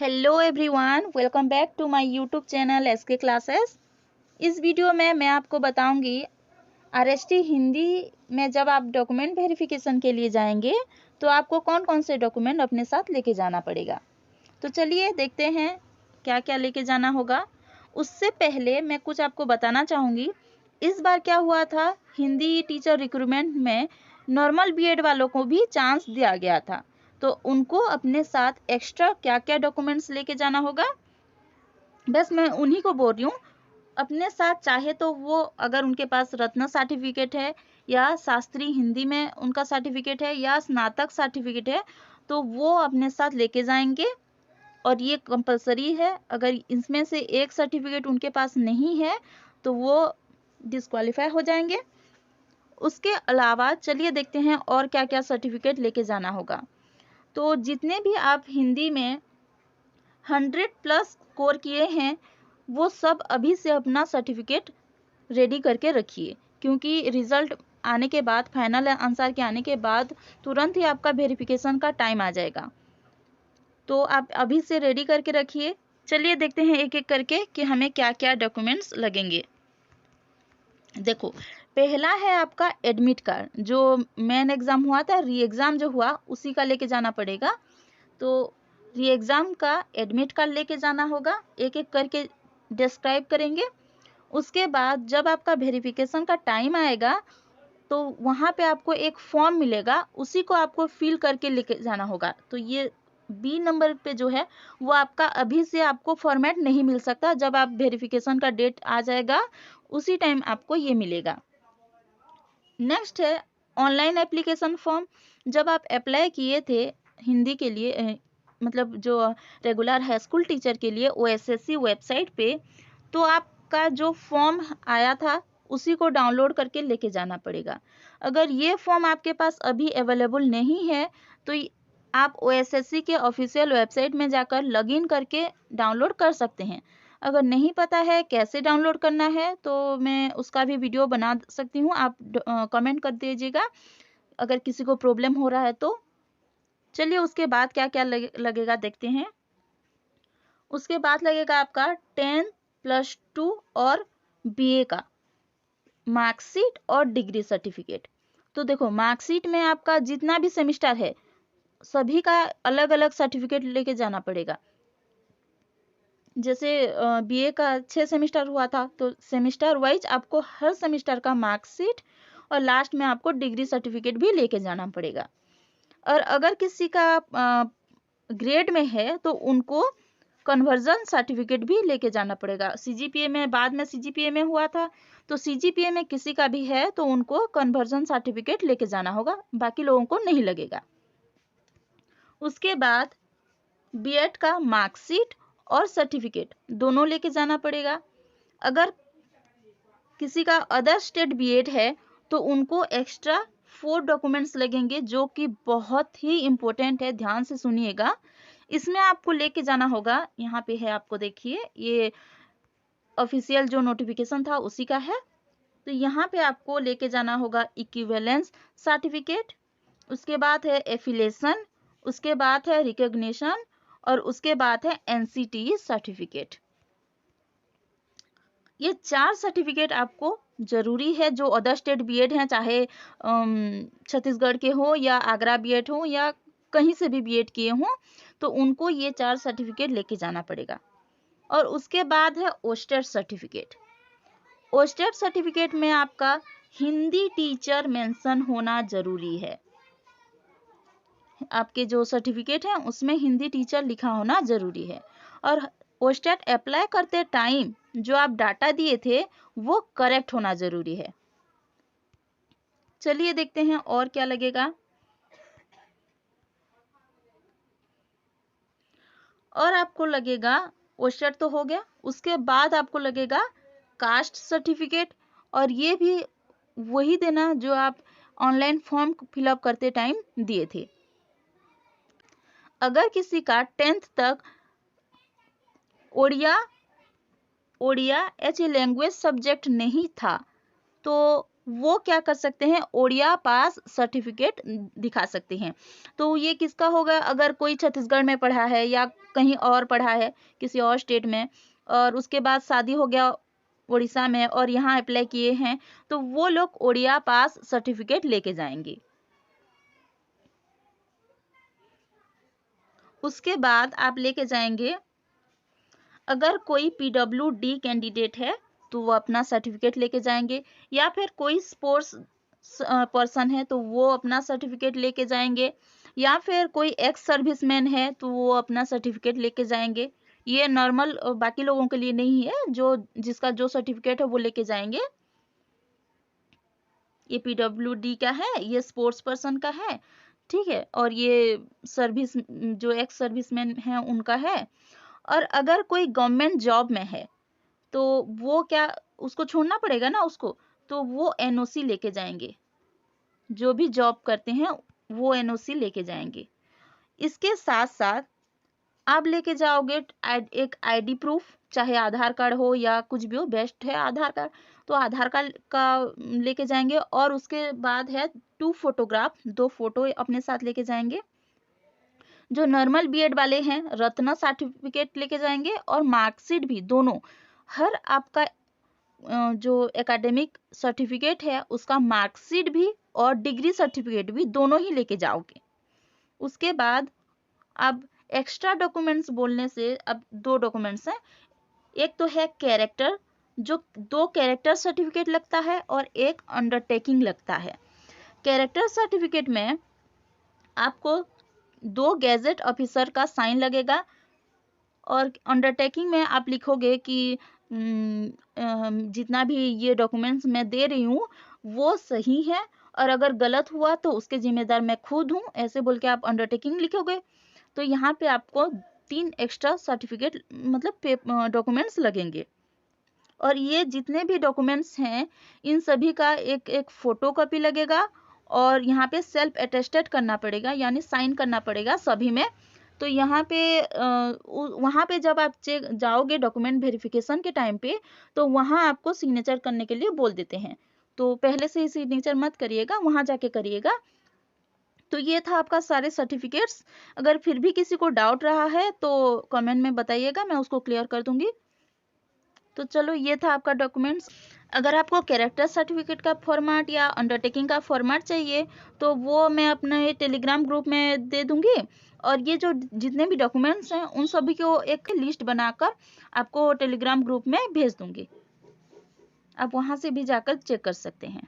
Hello everyone, welcome back to my YouTube channel SK classes. इस video में मैं आपको बताऊंगी आरएसटी हिंदी में जब आप डॉक्यूमेंट वेरिफिकेशन के लिए जाएंगे तो आपको कौन कौन से डॉक्यूमेंट अपने साथ लेके जाना पड़ेगा। तो चलिए देखते हैं क्या क्या लेके जाना होगा। उससे पहले मैं कुछ आपको बताना चाहूँगी। इस बार क्या हुआ था, हिंदी टीचर रिक्रूटमेंट में नॉर्मल बीएड वालों को भी चांस दिया गया था, तो उनको अपने साथ एक्स्ट्रा क्या क्या डॉक्यूमेंट्स लेके जाना होगा, बस मैं उन्हीं को बोल रही हूँ। अपने साथ चाहे तो वो अगर उनके पास रत्न सर्टिफिकेट है या शास्त्री हिंदी में उनका सर्टिफिकेट है या स्नातक सर्टिफिकेट है तो वो अपने साथ लेके जाएंगे और ये कंपलसरी है। अगर इसमें से एक सर्टिफिकेट उनके पास नहीं है तो वो डिस्क्वालीफाई हो जाएंगे। उसके अलावा चलिए देखते हैं और क्या क्या सर्टिफिकेट लेके जाना होगा। तो जितने भी आप हिंदी में 100+ स्कोर किए हैं वो सब अभी से अपना सर्टिफिकेट रेडी करके रखिए, क्योंकि रिजल्ट आने के बाद, फाइनल आंसर के आने के बाद तुरंत ही आपका वेरिफिकेशन का टाइम आ जाएगा, तो आप अभी से रेडी करके रखिए। चलिए देखते हैं एक एक करके कि हमें क्या क्या डॉक्यूमेंट्स लगेंगे। देखो, पहला है आपका एडमिट कार्ड। जो मेन एग्ज़ाम हुआ था, री एग्ज़ाम जो हुआ उसी का लेके जाना पड़ेगा। तो री एग्ज़ाम का एडमिट कार्ड लेके जाना होगा, एक एक करके डिस्क्राइब करेंगे। उसके बाद जब आपका वेरिफिकेशन का टाइम आएगा तो वहाँ पे आपको एक फॉर्म मिलेगा, उसी को आपको फिल करके लेके जाना होगा। तो ये बी नंबर पे जो है वो आपका अभी से आपको फॉर्मेट नहीं मिल सकता, जब आप वेरिफिकेशन का डेट आ जाएगा उसी टाइम आपको ये मिलेगा। नेक्स्ट है ऑनलाइन एप्लीकेशन फॉर्म। जब आप अप्लाई किए थे हिंदी के लिए, मतलब जो रेगुलर हाई स्कूल टीचर के लिए ओएसएससी वेबसाइट पे, तो आपका जो फॉर्म आया था उसी को डाउनलोड करके लेके जाना पड़ेगा। अगर ये फॉर्म आपके पास अभी अवेलेबल नहीं है तो आप ओएसएससी के ऑफिशियल वेबसाइट में जाकर लॉगिन करके डाउनलोड कर सकते हैं। अगर नहीं पता है कैसे डाउनलोड करना है तो मैं उसका भी वीडियो बना सकती हूँ, आप कमेंट कर दीजिएगा अगर किसी को प्रॉब्लम हो रहा है तो। चलिए उसके बाद क्या क्या लगेगा देखते हैं। उसके बाद लगेगा आपका 10+2 और बीए का मार्कशीट और डिग्री सर्टिफिकेट। तो देखो, मार्कशीट में आपका जितना भी सेमेस्टर है सभी का अलग अलग सर्टिफिकेट लेके जाना पड़ेगा। जैसे बीए का 6 सेमेस्टर हुआ था तो सेमेस्टर वाइज आपको हर सेमेस्टर का मार्कशीट और लास्ट में आपको डिग्री सर्टिफिकेट भी लेके जाना पड़ेगा। और अगर किसी का ग्रेड में है तो उनको कन्वर्जन सर्टिफिकेट भी लेके जाना पड़ेगा। सीजीपीए में, बाद में सीजीपीए में हुआ था, तो सीजीपीए में किसी का भी है तो उनको कन्वर्जन सर्टिफिकेट लेके जाना होगा, बाकी लोगों को नहीं लगेगा। उसके बाद बीएड का मार्कशीट और सर्टिफिकेट दोनों लेके जाना पड़ेगा। अगर किसी का अदर स्टेट बीएड है तो उनको एक्स्ट्रा 4 डॉक्यूमेंट्स लगेंगे, जो कि बहुत ही इम्पोर्टेंट है, ध्यान से सुनिएगा। इसमें आपको लेके जाना होगा, यहाँ पे है, आपको देखिए, ये ऑफिशियल जो नोटिफिकेशन था उसी का है। तो यहाँ पे आपको लेके जाना होगा इक्विवेलेंस सर्टिफिकेट, उसके बाद है एफिलिएशन, उसके बाद है रिकॉग्निशन और उसके बाद है एनसीटी सर्टिफिकेट। ये 4 सर्टिफिकेट आपको जरूरी है। जो अदर स्टेट बीएड हैं, चाहे छत्तीसगढ़ के हो या आगरा बीएड हो या कहीं से भी बीएड किए हों, तो उनको ये 4 सर्टिफिकेट लेके जाना पड़ेगा। और उसके बाद है ओस्टेट सर्टिफिकेट। ओस्टेट सर्टिफिकेट में आपका हिंदी टीचर मेंशन होना जरूरी है। आपके जो सर्टिफिकेट है उसमें हिंदी टीचर लिखा होना जरूरी है। और ओस्टेट अप्लाई करते टाइम जो आप डाटा दिए थे वो करेक्ट होना जरूरी है। चलिए देखते हैं और क्या लगेगा। और आपको लगेगा, ओस्टेट तो हो गया, उसके बाद आपको लगेगा कास्ट सर्टिफिकेट, और ये भी वही देना जो आप ऑनलाइन फॉर्म फिलअप करते टाइम दिए थे। अगर किसी का 10th तक Odia as a language subject नहीं था तो वो क्या कर सकते हैं, ओडिया पास सर्टिफिकेट दिखा सकते हैं। तो ये किसका होगा, अगर कोई छत्तीसगढ़ में पढ़ा है या कहीं और पढ़ा है किसी और स्टेट में, और उसके बाद शादी हो गया उड़ीसा में और यहाँ अप्लाई किए हैं, तो वो लोग ओडिया पास सर्टिफिकेट लेके जाएंगे। उसके बाद आप लेके जाएंगे, अगर कोई PWD कैंडिडेट है तो वो अपना सर्टिफिकेट लेके जाएंगे, या फिर कोई स्पोर्ट्स पर्सन है तो वो अपना सर्टिफिकेट लेके जाएंगे, या फिर कोई एक्स सर्विसमैन है तो वो अपना सर्टिफिकेट लेके जाएंगे। ये नॉर्मल बाकी लोगों के लिए नहीं है, जो जिसका जो सर्टिफिकेट है वो लेके जाएंगे। ये PWD का है, ये स्पोर्ट्स पर्सन का है, ठीक है, और ये सर्विस जो एक्स सर्विसमैन है उनका है। और अगर कोई गवर्नमेंट जॉब में है तो वो क्या, उसको छोड़ना पड़ेगा ना उसको, तो वो NOC लेके जाएंगे। जो भी जॉब करते हैं वो NOC लेके जाएंगे। इसके साथ साथ आप लेके जाओगे एक ID प्रूफ, चाहे आधार कार्ड हो या कुछ भी हो, बेस्ट है आधार कार्ड, तो आधार कार्ड का लेके जाएंगे। और उसके बाद है 2 फोटोग्राफ, 2 फोटो अपने साथ लेके जाएंगे। जो नॉर्मल BEd वाले हैं रत्ना सर्टिफिकेट लेके जाएंगे, और मार्कशीट भी दोनों, हर आपका जो एकेडमिक सर्टिफिकेट है उसका मार्कशीट भी और डिग्री सर्टिफिकेट भी दोनों ही लेके जाओगे। उसके बाद अब एक्स्ट्रा डॉक्यूमेंट्स बोलने से, अब 2 डॉक्यूमेंट्स हैं, एक तो है कैरेक्टर, जो 2 कैरेक्टर सर्टिफिकेट लगता है और एक अंडरटेकिंग लगता है। कैरेक्टर सर्टिफिकेट में आपको 2 गैजेट ऑफिसर का साइन लगेगा, और अंडरटेकिंग में आप लिखोगे कि जितना भी ये डॉक्यूमेंट्स मैं दे रही हूँ वो सही है, और अगर गलत हुआ तो उसके जिम्मेदार मैं खुद हूँ, ऐसे बोल के आप अंडरटेकिंग लिखोगे। तो यहाँ पे आपको 3 एक्स्ट्रा सर्टिफिकेट मतलब डॉक्यूमेंट्स लगेंगे। और ये जितने भी डॉक्यूमेंट्स हैं इन सभी का एक एक फोटो कॉपी लगेगा, और यहाँ पे सेल्फ अटेस्टेड करना पड़ेगा, यानी साइन करना पड़ेगा सभी में। तो यहाँ पे वहाँ पे जब आप जाओगे डॉक्यूमेंट वेरिफिकेशन के टाइम पे, तो वहाँ आपको सिग्नेचर करने के लिए बोल देते हैं, तो पहले से ही सिग्नेचर मत करिएगा, वहाँ जाके करिएगा। तो ये था आपका सारे सर्टिफिकेट्स। अगर फिर भी किसी को डाउट रहा है तो कमेंट में बताइएगा, मैं उसको क्लियर कर दूंगी। तो चलो, ये था आपका डॉक्यूमेंट्स। अगर आपको कैरेक्टर सर्टिफिकेट का फॉर्मेट या अंडरटेकिंग का फॉर्मेट चाहिए तो वो मैं अपने टेलीग्राम ग्रुप में दे दूंगी, और ये जो जितने भी डॉक्यूमेंट्स हैं उन सभी को एक लिस्ट बनाकर आपको टेलीग्राम ग्रुप में भेज दूंगी, आप वहां से भी जाकर चेक कर सकते हैं।